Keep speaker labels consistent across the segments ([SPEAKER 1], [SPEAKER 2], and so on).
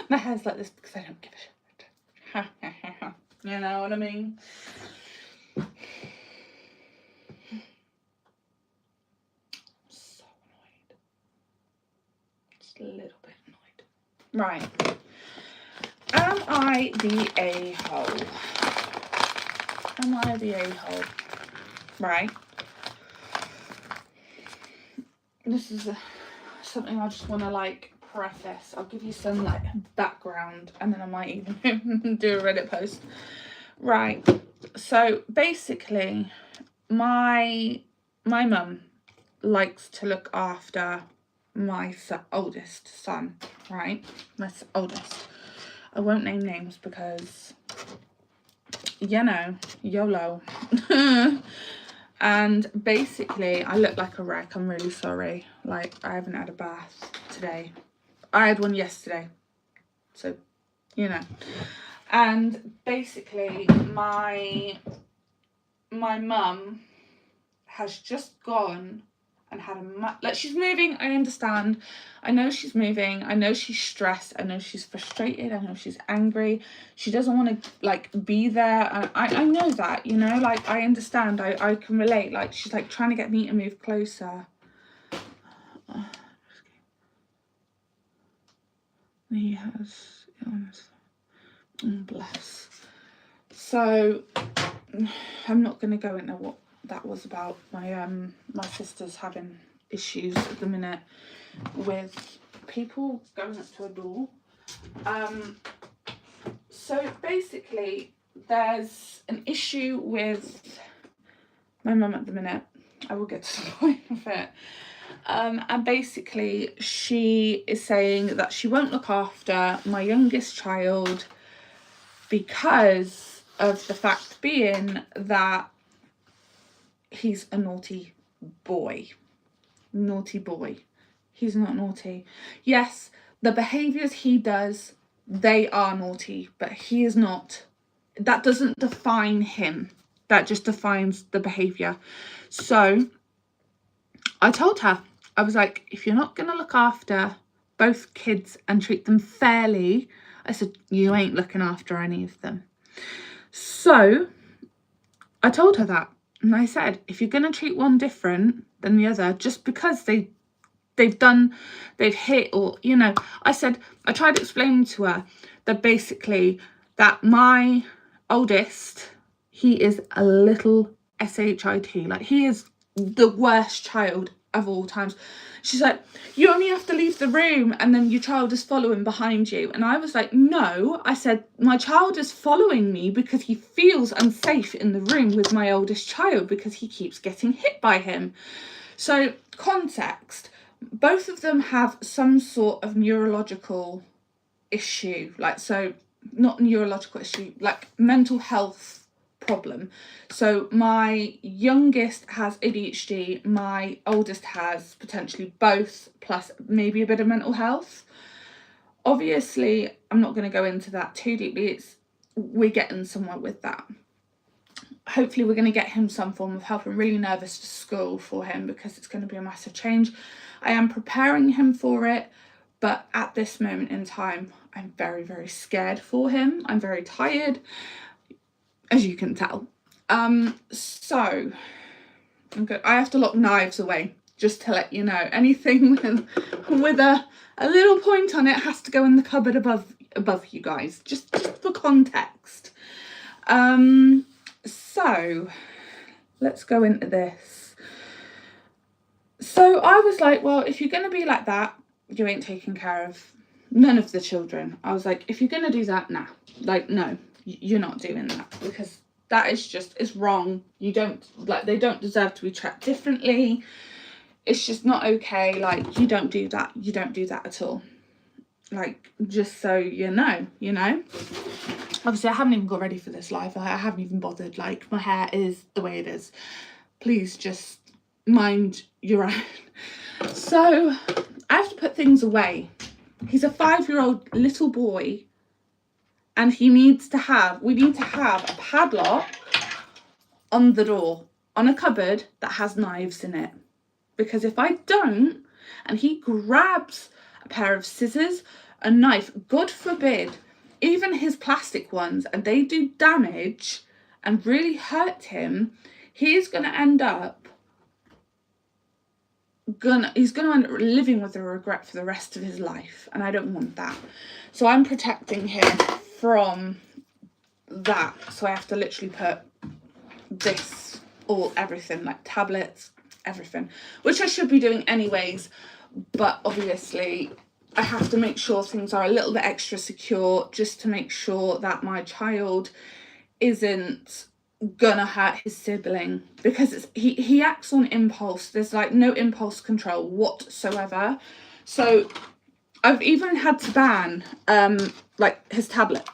[SPEAKER 1] My hair's like this because I don't give a shit. You know what I mean? So annoyed. Just a little bit annoyed. Right. Am I the a-hole? Am I the a-hole? Right. This is something I just want to like preface. I'll give you some like background and then I might even do a Reddit post. Right. So basically my mum likes to look after my oldest son, right? My oldest. I won't name names because, you know, YOLO. And basically, I look like a wreck. I'm really sorry. Like, I haven't had a bath today. I had one yesterday. So, you know. And basically, my mum has just gone and had like, she's moving, I understand. I know she's moving. I know she's stressed. I know she's frustrated. I know she's angry. She doesn't want to, like, be there. I know that, you know, like, I understand. I can relate. Like, she's, like, trying to get me to move closer. He has illness. Bless. So, I'm not going to go into what that was about. My sister's having issues at the minute with people going up to a door. So basically there's an issue with my mum at the minute. I will get to the point of it. And basically she is saying that she won't look after my youngest child because of the fact being that he's a naughty boy. Naughty boy. He's not naughty. Yes, the behaviours he does, they are naughty, but he is not. That doesn't define him. That just defines the behaviour. So I told her, I was like, if you're not going to look after both kids and treat them fairly, I said, you ain't looking after any of them. So I told her that. And I said, if you're going to treat one different than the other, just because they've hit, or, you know, I said, I tried explaining to her that basically that my oldest, he is a little SHIT. Like, he is the worst child of all times. She's like, you only have to leave the room and then your child is following behind you. And I was like, no. I said, my child is following me because he feels unsafe in the room with my oldest child because he keeps getting hit by him. So, context, both of them have some sort of neurological issue, like, so not neurological issue, like mental health problem. So my youngest has ADHD, my oldest has potentially both, plus maybe a bit of mental health. Obviously, I'm not going to go into that too deeply. We're getting somewhere with that. Hopefully we're going to get him some form of help. I'm really nervous to school for him because it's going to be a massive change. I am preparing him for it, but at this moment in time, I'm very, very scared for him. I'm very tired, as you can tell. So I'm good. I have to lock knives away, just to let you know. Anything with a little point on it has to go in the cupboard above you guys, just for context. So let's go into this. So I was like, well, if you're going to be like that, you ain't taking care of none of the children. I was like, if you're going to do that, nah. Like, no, you're not doing that, because that is just, it's wrong. You don't, like, they don't deserve to be treated differently. It's just not okay. Like, you don't do that. You don't do that at all. Like, just so you know. Obviously, I haven't even got ready for this live. I haven't even bothered. Like, my hair is the way it is. Please just mind your own. So I have to put things away. He's a 5-year-old little boy, and we need to have a padlock on the door, on a cupboard that has knives in it. Because if I don't, and he grabs a pair of scissors, a knife, God forbid, even his plastic ones, and they do damage and really hurt him, he's going to end up he's going to end up living with a regret for the rest of his life, and I don't want that. So I'm protecting him from that. So I have to literally put this, everything, like tablets, everything, which I should be doing anyways, but obviously I have to make sure things are a little bit extra secure, just to make sure that my child isn't gonna hurt his sibling, because he acts on impulse. There's like no impulse control whatsoever. So I've even had to ban like his tablet,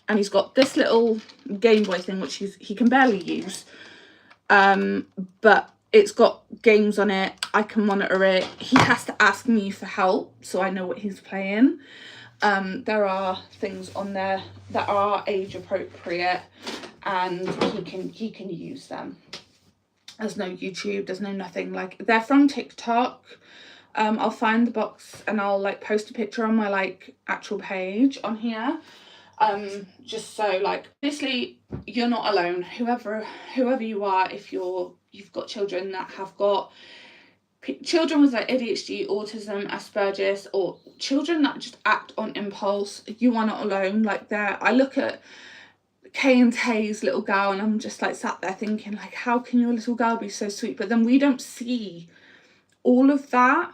[SPEAKER 1] and he's got this little Game Boy thing which he can barely use, but it's got games on it. I can monitor it. He has to ask me for help so I know what he's playing. There are things on there that are age appropriate, and he can use them. There's no YouTube, there's no nothing. Like, they're from TikTok. I'll find the box and I'll like post a picture on my like actual page on here. Just so, like, obviously you're not alone. Whoever you are, if you've got children that have got children with like ADHD, autism, Asperger's, or children that just act on impulse, you are not alone. Like, I look at Kay and Tay's little girl and I'm just like sat there thinking, like, how can your little girl be so sweet? But then we don't see all of that.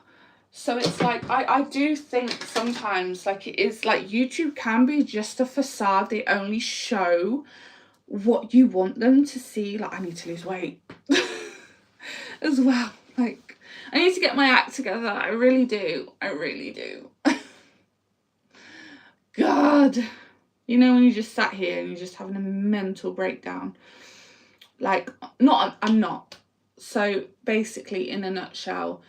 [SPEAKER 1] So it's like, I do think sometimes, like, it is like YouTube can be just a facade. They only show what you want them to see. Like, I need to lose weight as well. Like, I need to get my act together. I really do. God. You know, when you just sat here and you're just having a mental breakdown. Like, I'm not. So basically, in a nutshell,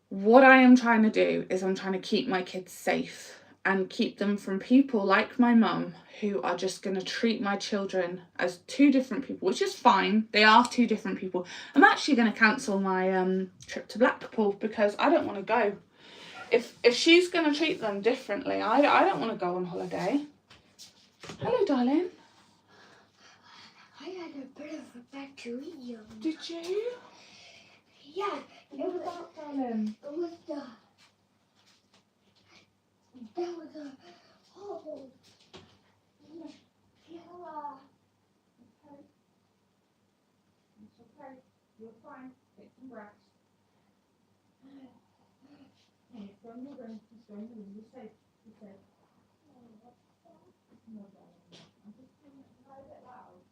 [SPEAKER 1] what I am trying to do is I'm trying to keep my kids safe and keep them from people like my mum, who are just going to treat my children as two different people, which is fine. They are two different people. I'm actually going to cancel my trip to Blackpool because I don't want to go. If she's going to treat them differently, I don't want to go on holiday. Hello, darling.
[SPEAKER 2] I had a bit of a bacteria.
[SPEAKER 1] Did you?
[SPEAKER 2] Yeah.
[SPEAKER 1] What was that, darling?
[SPEAKER 2] It was there was a hole. Yeah.
[SPEAKER 1] It's okay. You're fine. Take some breaths. Hey, go in your room. Just go in your room. You're safe. You're safe. No, darling. I'm just feeling it a bit loud.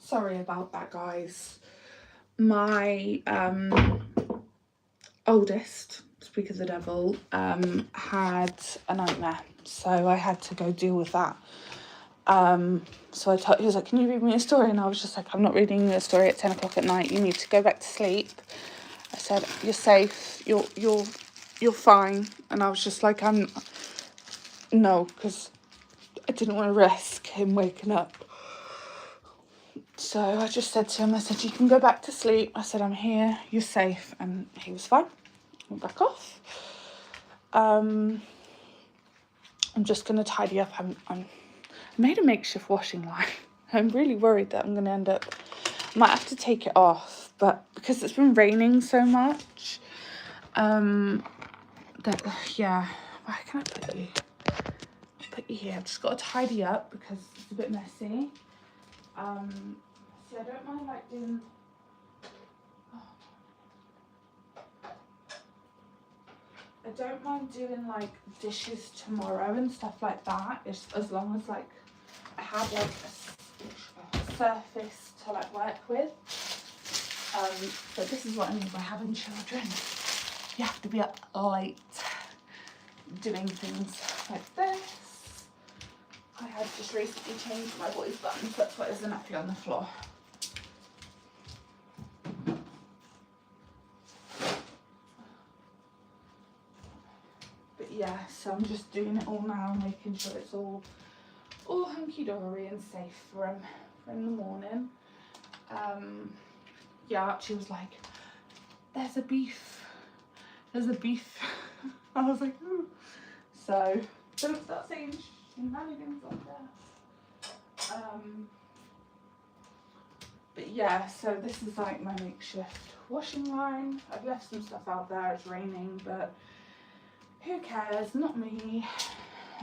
[SPEAKER 1] Sorry about that, guys. My oldest, speak of the devil, had a nightmare, so I had to go deal with that. So he was like, can you read me a story? And I was just like, I'm not reading you a story at 10 o'clock at night. You need to go back to sleep. I said, you're safe. You're fine. And I was just like, no, because I didn't want to risk him waking up. So I just said to him, I said, you can go back to sleep. I said, I'm here, you're safe. And he was fine. Went back off. I'm just going to tidy up. I made a makeshift washing line. I'm really worried that I'm going to end up, might have to take it off, but because it's been raining so much, that, yeah, where can I put you? Put you here. I've just got to tidy up because it's a bit messy. See, I don't mind like doing, I don't mind doing like dishes tomorrow and stuff like that. It's as long as like I have like a surface to like work with. But this is what I mean by having children. You have to be up late doing things like this. I had just recently changed my boy's buttons, that's why there's a nappy on the floor. But yeah, so I'm just doing it all now, making sure it's all hunky-dory and safe for him in the morning. Yeah, Archie was like, there's a beef. I was like, ooh. So don't start saying shenanigans like that. But yeah, so this is like my makeshift washing line. I've left some stuff out there, it's raining, but who cares, not me.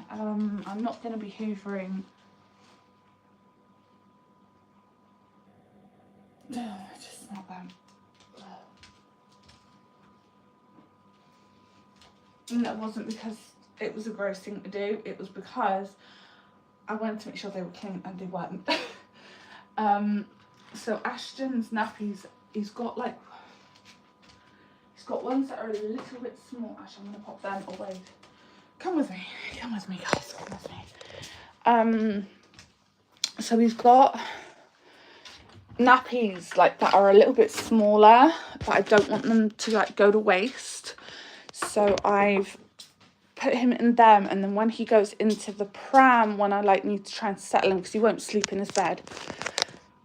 [SPEAKER 1] I'm not going to be hoovering. I just smell that. And that wasn't because it was a gross thing to do, it was because I wanted to make sure they were clean and they weren't. So Ashton's nappies, he's got ones that are a little bit small. Actually, I'm going to pop them away. Come with me guys, come with me. So he's got nappies like that are a little bit smaller, but I don't want them to like go to waste. So I've put him in them, and then when he goes into the pram, when I like need to try and settle him because he won't sleep in his bed,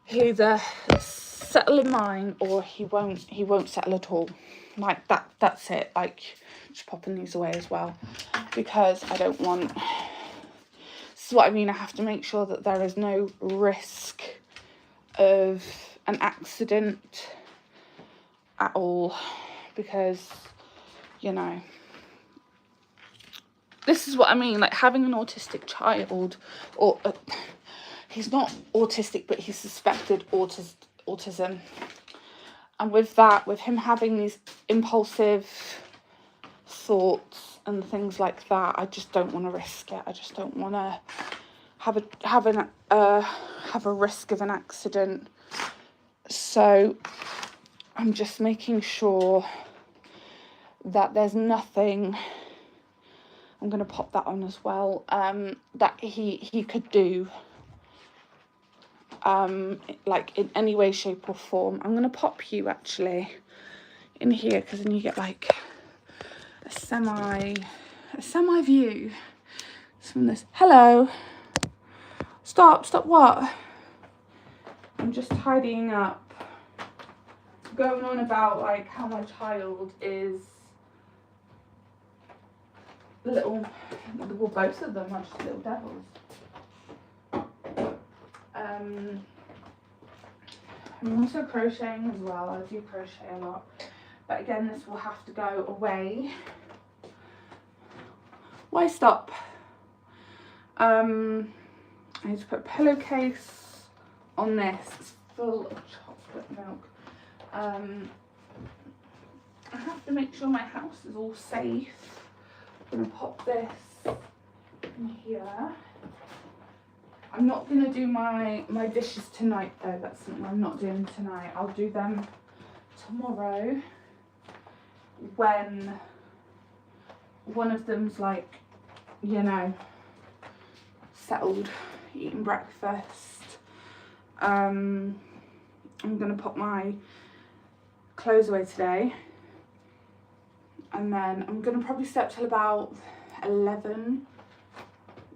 [SPEAKER 1] he'll either settle in mine or he won't settle at all. Like that's it. Like just popping these away as well because I don't want, this is what I mean, I have to make sure that there is no risk of an accident at all, because you know, this is what I mean, like having an autistic child, or he's not autistic but he's suspected autism, and with him having these impulsive thoughts and things like that, I just don't want to risk it. I just don't want to have a risk of an accident. So I'm just making sure that there's nothing, I'm going to pop that on as well, that he could do like in any way, shape or form. I'm going to pop you actually in here because then you get like a semi view from this. Hello. Stop what? I'm just tidying up, going on about like how my child is little, well both of them are just little devils. I'm also crocheting as well. I do crochet a lot, but again this will have to go away. Why stop? I need to put a pillowcase on this. It's full of chocolate milk. I have to make sure my house is all safe. I'm going to pop this in here. I'm not going to do my dishes tonight though. That's something I'm not doing tonight. I'll do them tomorrow when one of them's like, you know, settled, eating breakfast. I'm going to put my clothes away today, and then I'm going to probably stay up till about 11.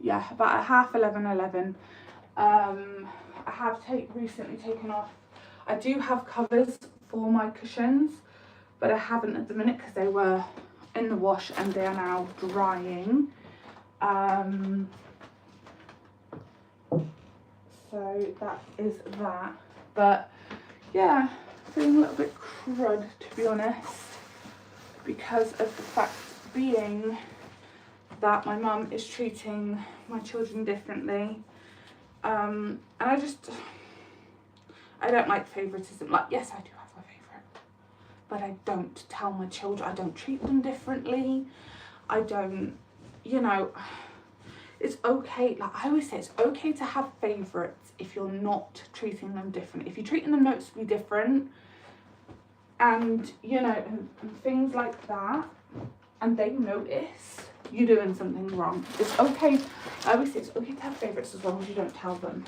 [SPEAKER 1] Yeah, about 11:30. I have recently taken off, I do have covers for my cushions, but I haven't at the minute because they were in the wash and they are now drying. So that is that. But yeah, feeling a little bit crud, to be honest, because of the fact being that my mum is treating my children differently. And I don't like favouritism. Like, yes, I do have a favourite, but I don't tell my children, I don't treat them differently. I don't, you know, it's okay. Like I always say, it's okay to have favourites if you're not treating them different. If you're treating them noticeably different and, you know, and things like that, and they notice, you're doing something wrong. It's okay. I always say it's okay to have favourites as long as you don't tell them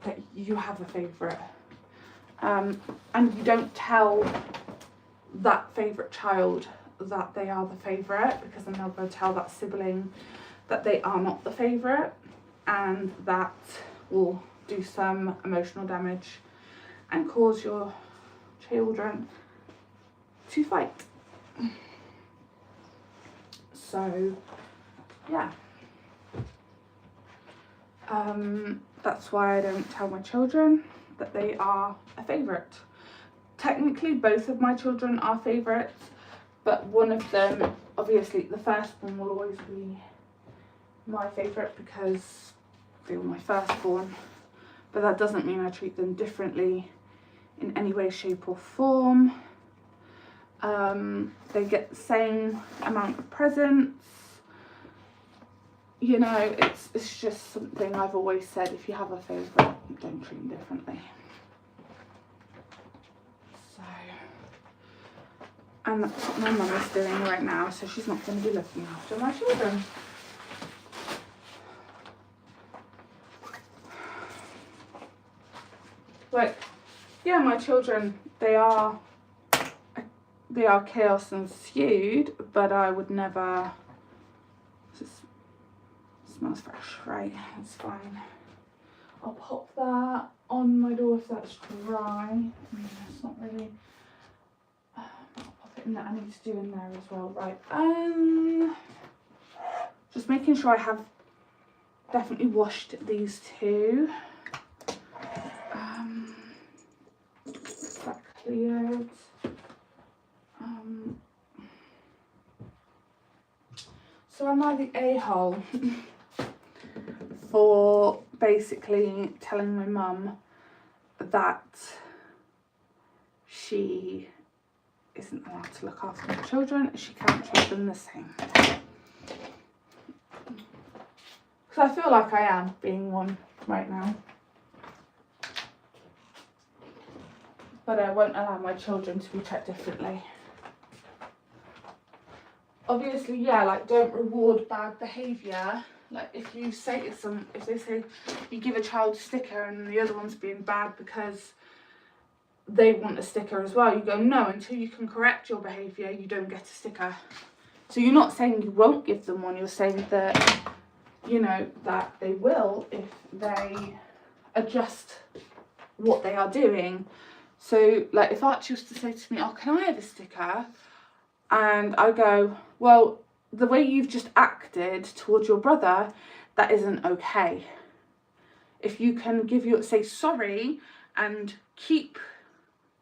[SPEAKER 1] that you have a favourite. And you don't tell that favourite child that they are the favourite, because then they'll go tell that sibling that they are not the favourite, and that will do some emotional damage and cause your children to fight. So yeah, that's why I don't tell my children that they are a favourite. Technically both of my children are favourites, but one of them, obviously the first one, will always be my favourite because they were my firstborn, but that doesn't mean I treat them differently in any way, shape or form. They get the same amount of presents. You know, it's just something I've always said, if you have a favourite, don't treat them differently. So, and that's what my mum is doing right now, so she's not going to be looking after my children. Like, yeah, my children, they are chaos ensued, but I would never. This smells fresh, right? It's fine. I'll pop that on my door if that's dry. It's not really. I'll pop it in there. I need to do in there as well, right? Just making sure I have definitely washed these two. That cleared. So am I the a-hole for basically telling my mum that she isn't allowed to look after her children, she can't treat them the same? Because I feel like I am being one right now. But I won't allow my children to be treated differently. Obviously, yeah, like, don't reward bad behaviour. Like, if you say to some, if they say you give a child a sticker and the other one's being bad because they want a sticker as well, you go, no, until you can correct your behaviour, you don't get a sticker. So you're not saying you won't give them one, you're saying that, you know, that they will if they adjust what they are doing. So, like, if Archie was to say to me, oh, can I have a sticker? And I go, well, the way you've just acted towards your brother, that isn't okay. If you can say sorry and keep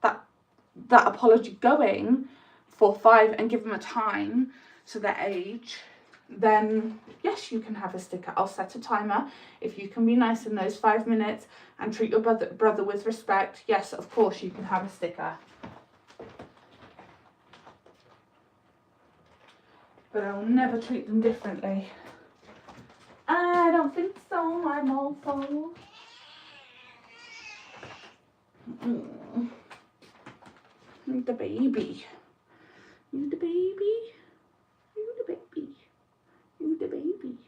[SPEAKER 1] that apology going for 5 and give them a time to their age, then yes, you can have a sticker. I'll set a timer. If you can be nice in those 5 minutes and treat your brother with respect, yes, of course you can have a sticker. But I will never treat them differently. I don't think so, my mofo. The baby. You the baby. You the baby. You the baby.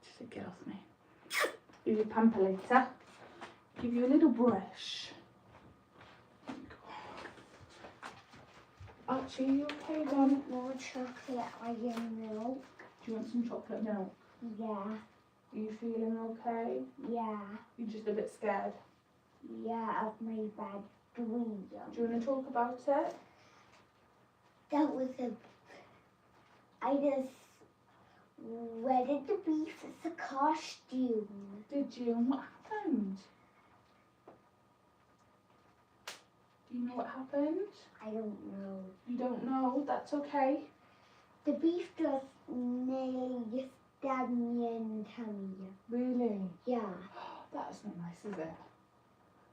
[SPEAKER 1] Just get off me. Give you a pamper later. Give you a little brush. Archie, you okay,
[SPEAKER 2] I
[SPEAKER 1] Dom?
[SPEAKER 2] want more chocolate iron milk.
[SPEAKER 1] Do you want some chocolate milk?
[SPEAKER 2] Yeah.
[SPEAKER 1] Are you feeling okay?
[SPEAKER 2] Yeah.
[SPEAKER 1] You're just a bit scared?
[SPEAKER 2] Yeah, of my bed. William.
[SPEAKER 1] Do you want to talk about it?
[SPEAKER 2] That was I just wedded the beef as a costume.
[SPEAKER 1] Did you? And what happened? Do you know what happened?
[SPEAKER 2] I don't know.
[SPEAKER 1] You don't know? That's okay.
[SPEAKER 2] The beef just nearly stabbed me in the tummy.
[SPEAKER 1] Really?
[SPEAKER 2] Yeah.
[SPEAKER 1] That's not nice, is it?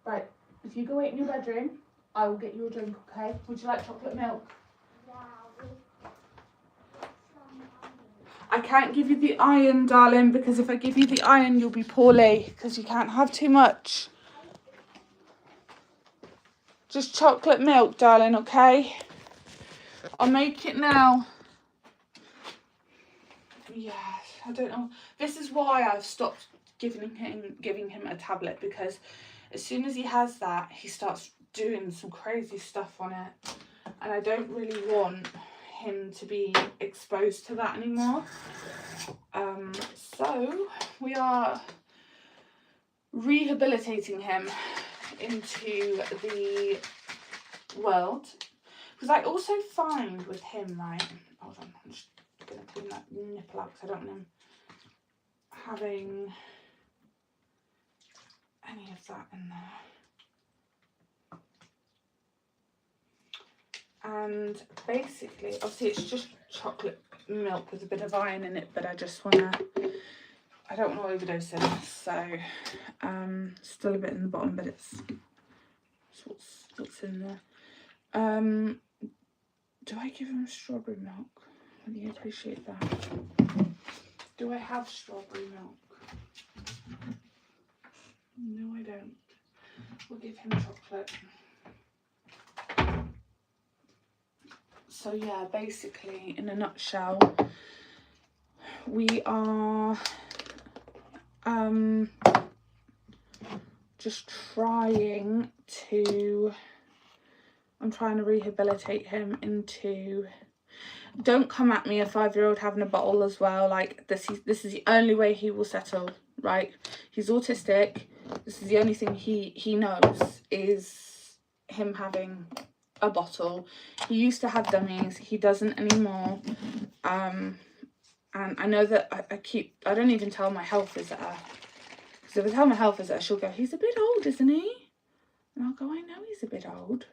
[SPEAKER 1] Right, if you go wait in your bedroom, I will get you a drink, okay? Would you like chocolate milk?
[SPEAKER 2] Yeah,
[SPEAKER 1] I can't give you the iron, darling, because if I give you the iron, you'll be poorly, because you can't have too much. Just chocolate milk, darling, okay? I'll make it now. Yeah, I don't know. This is why I've stopped giving him a tablet, because as soon as he has that, he starts doing some crazy stuff on it, and I don't really want him to be exposed to that anymore. So we are rehabilitating him into the world, because I also find with him, right, hold on, I'm just gonna clean that nipple out because I don't want him having any of that in there. And basically, obviously it's just chocolate milk with a bit of iron in it, but I don't want to overdose him, so still a bit in the bottom, but it's what's in there. Do I give him strawberry milk? Would you appreciate that? Do I have strawberry milk? No, I don't. We'll give him chocolate. So yeah, basically, in a nutshell, we are just trying to, I'm trying to rehabilitate him into, don't come at me, a 5-year-old having a bottle as well, like this is the only way he will settle, right? He's autistic. This is the only thing he knows is him having a bottle. He used to have dummies, he doesn't anymore. And I know that I don't even tell my health visitor, because if I tell my health visitor, she'll go, he's a bit old, isn't he? And I'll go, I know he's a bit old,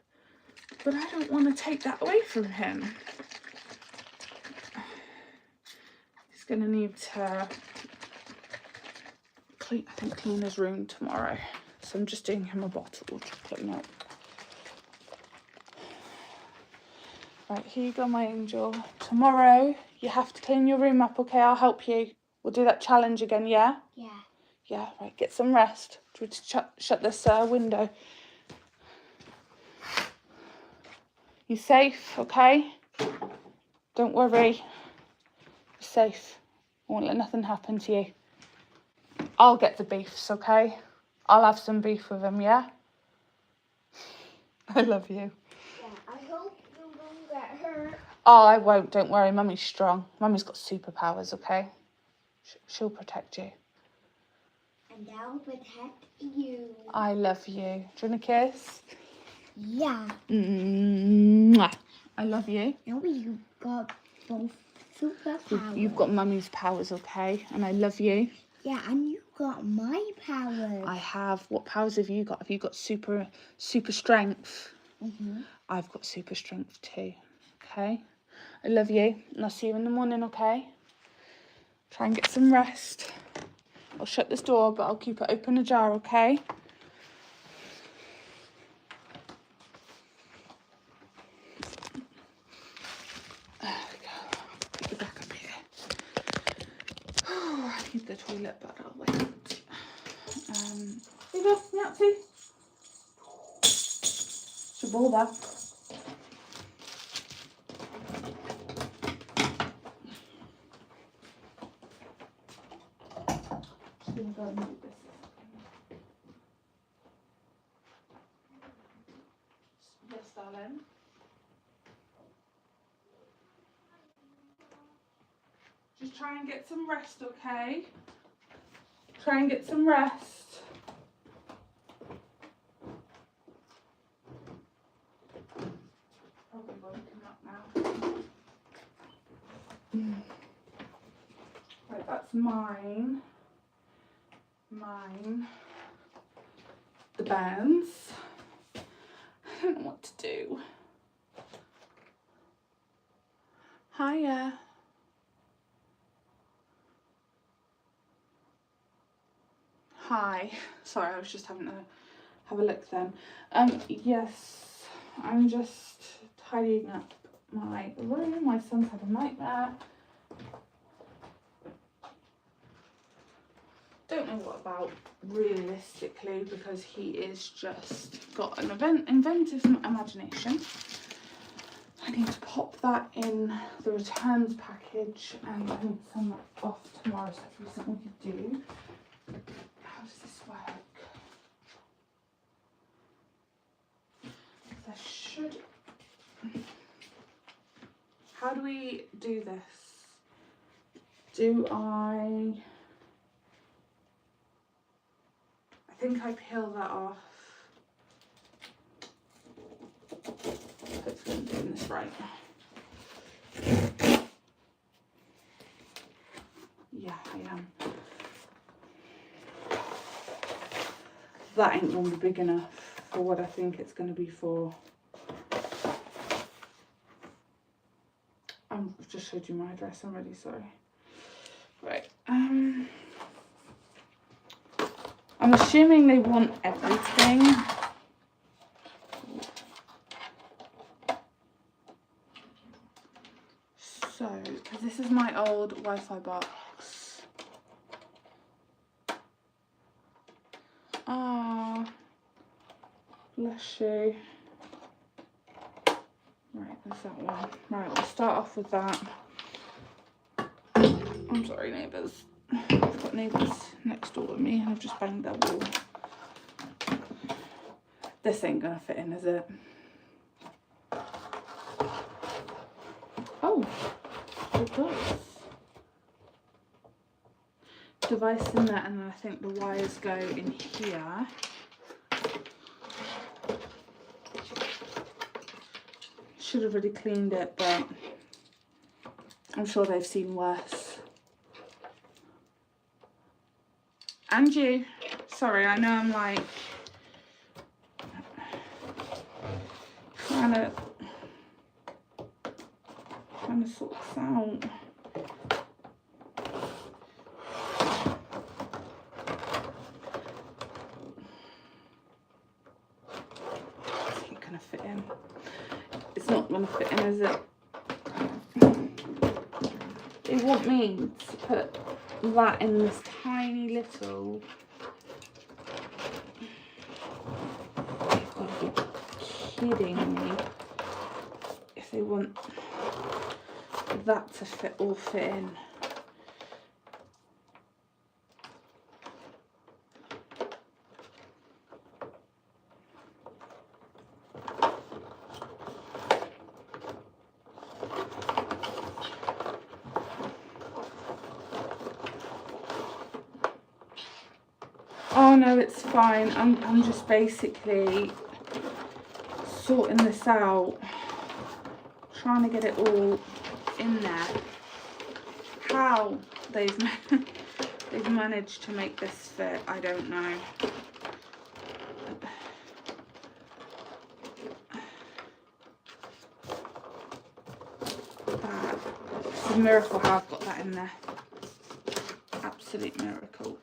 [SPEAKER 1] but I don't want to take that away from him. He's going to need to clean his room tomorrow. So I'm just doing him a bottle of chocolate milk. Right, here you go, my angel. Tomorrow, you have to clean your room up, okay? I'll help you. We'll do that challenge again, yeah?
[SPEAKER 2] Yeah.
[SPEAKER 1] Yeah, right, get some rest. Do you want to shut this window? You safe, okay? Don't worry. You're safe. I won't let nothing happen to you. I'll get the beefs, okay? I'll have some beef with him, yeah? I love you.
[SPEAKER 2] Yeah, I hope you don't get hurt.
[SPEAKER 1] Oh, I won't. Don't worry. Mummy's strong. Mummy's got superpowers, okay? She'll protect you.
[SPEAKER 2] And I'll protect you.
[SPEAKER 1] I love you. Do you want a kiss?
[SPEAKER 2] Yeah.
[SPEAKER 1] Mwah. I love you.
[SPEAKER 2] Now you got both superpowers.
[SPEAKER 1] You've got Mummy's powers, okay? And I love you.
[SPEAKER 2] Yeah, and you got my powers.
[SPEAKER 1] I have. What powers have you got? Have you got super strength?
[SPEAKER 2] Mm-hmm.
[SPEAKER 1] I've got super strength too, okay? I love you, and I'll see you in the morning, okay? Try and get some rest. I'll shut this door, but I'll keep it open ajar, okay? There we go. Put you back up here. Oh, I need the toilet, but I'll wait. Here you go, Nancy. It's your ball back. Just gonna go and do this. Yes, darling. Just try and get some rest, okay? Try and get some rest. that's mine. The bands. I don't know what to do. Hiya. Hi. Sorry, I was just having to have a look then. Yes, I'm just tidying up my room. My son's had a nightmare. Don't know what about realistically, because he is just got an inventive imagination. I need to pop that in the returns package and I need to send that off tomorrow, so that's something we could do. How does this work? There should... How do we do this? Do I think I peel that off. Hopefully I'm doing this right. Yeah, I am. That ain't gonna be big enough for what I think it's gonna be for. I've just showed you my address, I'm really sorry. Right, I'm assuming they want everything. So, because this is my old Wi-Fi box. Ah, bless you. Right, there's that one. Right, we'll start off with that. I'm sorry, neighbours. I've got neighbours next door to me and I've just banged their wall. This ain't gonna fit in, is it? Oh, it does. Device in there, and then I think the wires go in here. Should have already cleaned it, but I'm sure they've seen worse. And you. Sorry, I know I'm like trying to sort this out. This ain't gonna fit in. It's not gonna fit in, is it? They want me to put that in this tiny little... You've got to be kidding me. If they want that to all fit in. Oh no, it's fine. I'm just basically sorting this out, trying to get it all in there. How they've managed to make this fit, I don't know. It's a miracle how I've got that in there. Absolute miracle.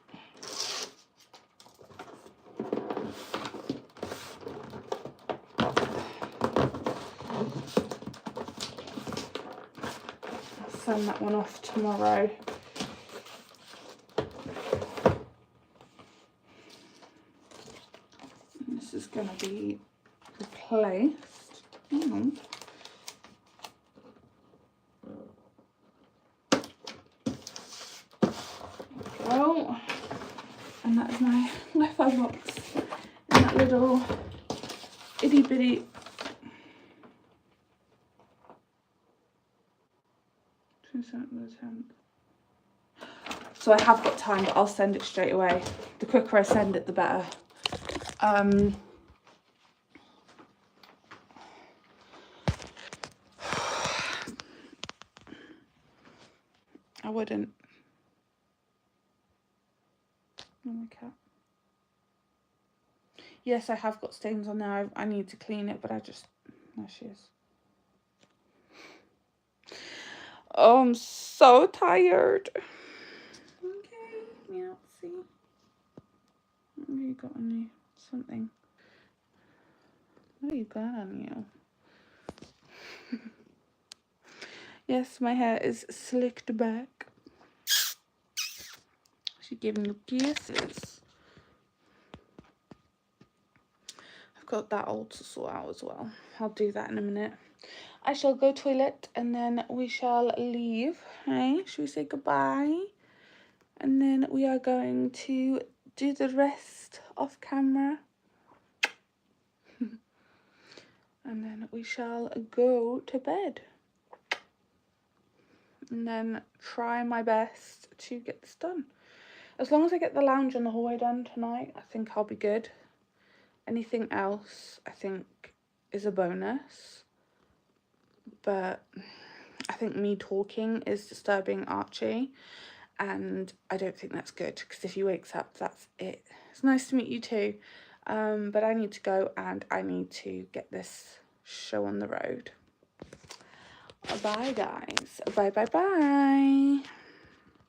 [SPEAKER 1] Send that one off tomorrow. And this is going to be replaced. Hang on. Well, and that is my Wi-Fi box in that little itty bitty. So I have got time, but I'll send it straight away. The quicker I send it, the better. I wouldn't. Oh, my cat. Yes, I have got stains on there. I need to clean it, but there she is. Oh, I'm so tired. Okay, yeah, let's see. What have you got on you? Something. What have you got on you? Yes, my hair is slicked back. She's giving you kisses. I've got that all to sort out as well. I'll do that in a minute. I shall go toilet and then we shall leave. Hey, should we say goodbye? And then we are going to do the rest off camera. And then we shall go to bed. And then try my best to get this done. As long as I get the lounge and the hallway done tonight, I think I'll be good. Anything else, I think, is a bonus. But I think me talking is disturbing Archie. And I don't think that's good, because if he wakes up, that's it. It's nice to meet you too. But I need to go and I need to get this show on the road. Bye, guys. Bye, bye, bye.